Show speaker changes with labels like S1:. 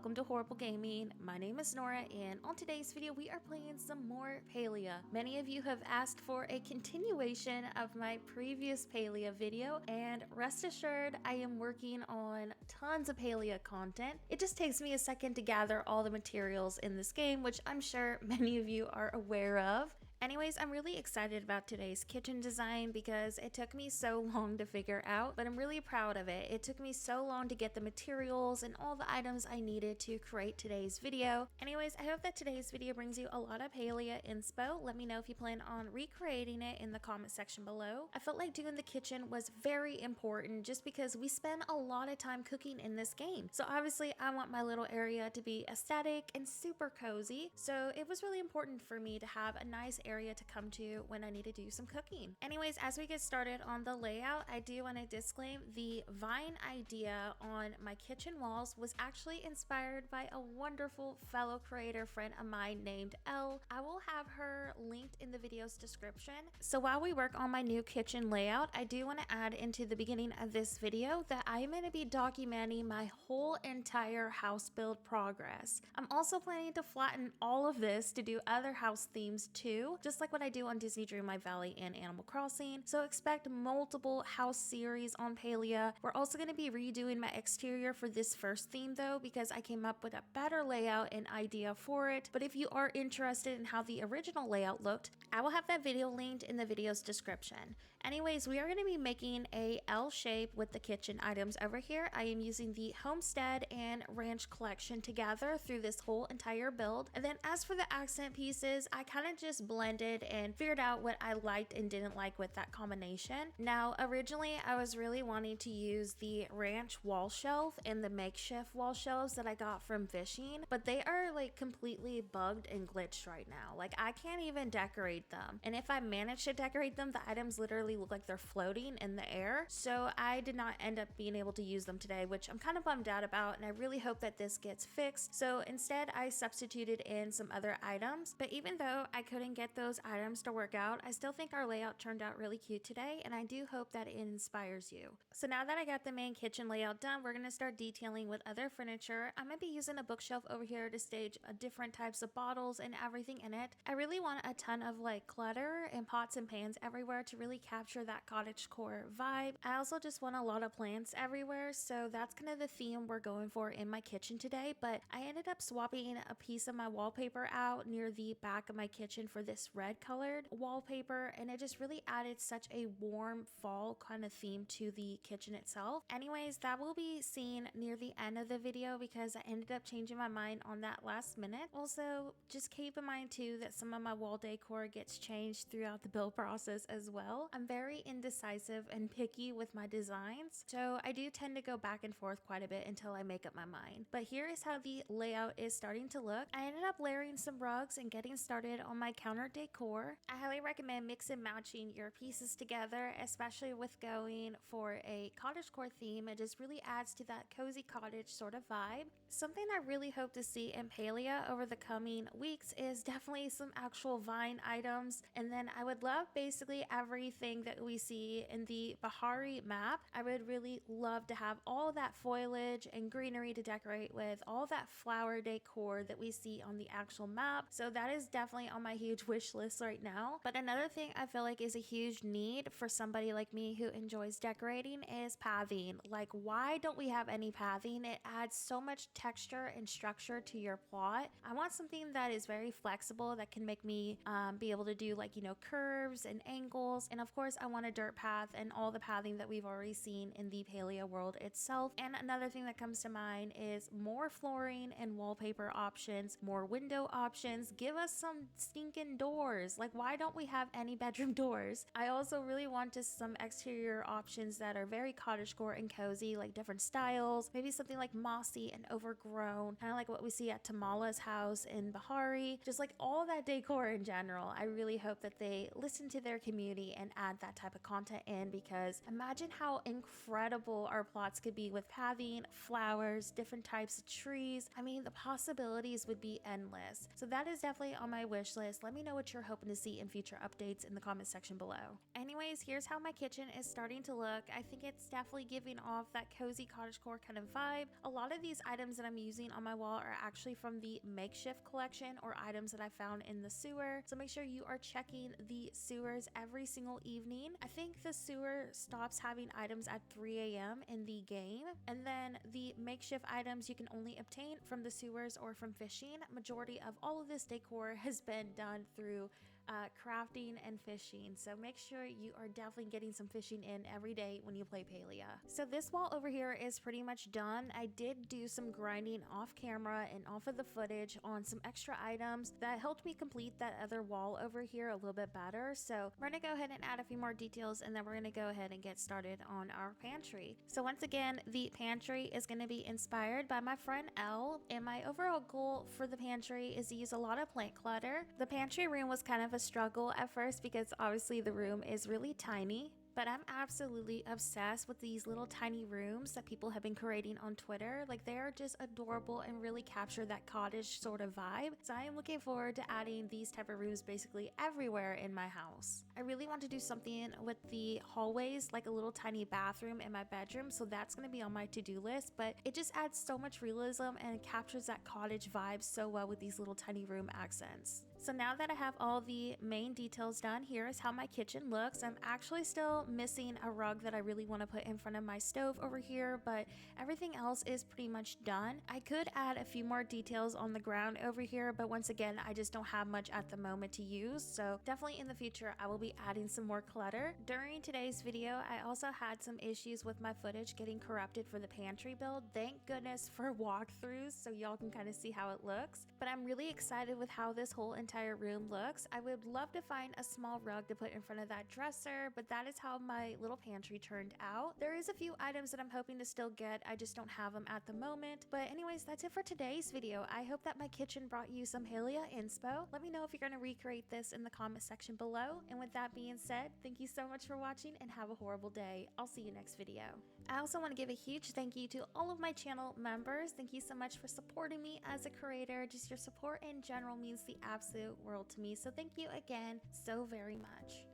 S1: welcome to Horrible Gaming. My name is Nora, and on today's video we are playing some more Palia. Many of you have asked for a continuation of my previous Palia video, and rest assured I am working on tons of Palia content. It just takes me a second to gather all the materials in this game, which I'm sure many of you are aware of. Anyways, I'm really excited about today's kitchen design because it took me so long to figure out, but I'm really proud of it. It took me so long to get the materials and all the items I needed to create today's video. Anyways, I hope that today's video brings you a lot of Palia inspo. Let me know if you plan on recreating it in the comment section below. I felt like doing the kitchen was very important just because we spend a lot of time cooking in this game. So obviously I want my little area to be aesthetic and super cozy. So it was really important for me to have a nice area to come to when I need to do some cooking. Anyways, as we get started on the layout, I do want to disclaim the vine idea on my kitchen walls was actually inspired by a wonderful fellow creator friend of mine named Elle. I will have her linked in the video's description. So while we work on my new kitchen layout, I do want to add into the beginning of this video that I'm going to be documenting my whole entire house build progress. I'm also planning to flatten all of this to do other house themes too, just like what I do on Disney Dreamlight Valley and Animal Crossing. So expect multiple house series on Palia. We're also going to be redoing my exterior for this first theme though, because I came up with a better layout and idea for it. But if you are interested in how the original layout looked, I will have that video linked in the video's description. Anyways, we are going to be making a L shape with the kitchen items over here. I am using the Homestead and Ranch collection together through this whole entire build. And then as for the accent pieces, I kind of just blended and figured out what I liked and didn't like with that combination. Now, originally I was really wanting to use the Ranch wall shelf and the makeshift wall shelves that I got from fishing, but they are like completely bugged and glitched right now. Like I can't even decorate them. And if I manage to decorate them, the items literally look like they're floating in the air. So I did not end up being able to use them today, which I'm kind of bummed out about, and I really hope that this gets fixed. So instead I substituted in some other items, but even though I couldn't get those items to work out, I still think our layout turned out really cute today, and I do hope that it inspires you. So now that I got the main kitchen layout done, we're going to start detailing with other furniture. I'm going to be using a bookshelf over here to stage different types of bottles and everything in it. I really want a ton of like clutter and pots and pans everywhere to really capture that cottagecore vibe. I also just want a lot of plants everywhere, so that's kind of the theme we're going for in my kitchen today. But I ended up swapping a piece of my wallpaper out near the back of my kitchen for this red colored wallpaper, and it just really added such a warm fall kind of theme to the kitchen itself. Anyways, that will be seen near the end of the video because I ended up changing my mind on that last minute. Also, just keep in mind too that some of my wall decor gets changed throughout the build process as well. I'm very indecisive and picky with my designs, so I do tend to go back and forth quite a bit until I make up my mind. But here is how the layout is starting to look. I ended up layering some rugs and getting started on my counter decor. I highly recommend mix and matching your pieces together, especially with going for a cottagecore theme. It just really adds to that cozy cottage sort of vibe. Something I really hope to see in Palia over the coming weeks is definitely some actual vine items, and then I would love basically everything that we see in the Bahari map. I would really love to have all that foliage and greenery to decorate with, all that flower decor that we see on the actual map. So that is definitely on my huge wish list right now. But another thing I feel like is a huge need for somebody like me who enjoys decorating is pathing. Like, why don't we have any pathing? It adds so much texture and structure to your plot. I want something that is very flexible that can make me be able to do like, you know, curves and angles. And of course I want a dirt path and all the pathing that we've already seen in the Palia world itself. And another thing that comes to mind is more flooring and wallpaper options, more window options. Give us some stinking doors. Like, why don't we have any bedroom doors? I also really want just some exterior options that are very cottagecore and cozy, like different styles, maybe something like mossy and overgrown, kind of like what we see at Tamala's house in Bahari. Just like all that decor in general. I really hope that they listen to their community and add that type of content in, because imagine how incredible our plots could be with pathing, flowers, different types of trees. I mean, the possibilities would be endless. So that is definitely on my wish list. Let me know what what you're hoping to see in future updates in the comment section below. Anyways, here's how my kitchen is starting to look. I think it's definitely giving off that cozy cottagecore kind of vibe. A lot of these items that I'm using on my wall are actually from the makeshift collection or items that I found in the sewer. So make sure you are checking the sewers every single evening. I think the sewer stops having items at 3 a.m. in the game, and then the makeshift items you can only obtain from the sewers or from fishing. Majority of all of this decor has been done through crafting and fishing, so make sure you are definitely getting some fishing in every day when you play Palia. So this wall over here is pretty much done. I did do some grinding off camera and off of the footage on some extra items that helped me complete that other wall over here a little bit better. So we're gonna go ahead and add a few more details, and then we're gonna go ahead and get started on our pantry. So once again, the pantry is gonna be inspired by my friend Elle, and my overall goal for the pantry is to use a lot of plant clutter. The pantry room was kind of a struggle at first because obviously the room is really tiny, but I'm absolutely obsessed with these little tiny rooms that people have been creating on Twitter. Like, they are just adorable and really capture that cottage sort of vibe. So I am looking forward to adding these type of rooms basically everywhere in my house. I really want to do something with the hallways, like a little tiny bathroom in my bedroom. So that's going to be on my to-do list, but it just adds so much realism and captures that cottage vibe so well with these little tiny room accents. So now that I have all the main details done, here is how my kitchen looks. I'm actually still missing a rug that I really want to put in front of my stove over here, but everything else is pretty much done. I could add a few more details on the ground over here, but once again, I just don't have much at the moment to use. So definitely in the future, I will be adding some more clutter. During today's video, I also had some issues with my footage getting corrupted for the pantry build. Thank goodness for walkthroughs so y'all can kind of see how it looks. But I'm really excited with how this whole entire room looks. I would love to find a small rug to put in front of that dresser, but that is how my little pantry turned out. There is a few items that I'm hoping to still get. I just don't have them at the moment. But anyways, that's it for today's video. I hope that my kitchen brought you some Palia inspo. Let me know if you're going to recreate this in the comment section below. And with that being said, thank you so much for watching and have a horrible day. I'll see you next video. I also want to give a huge thank you to all of my channel members. Thank you so much for supporting me as a creator. Just your support in general means the absolute world to me. So thank you again so very much.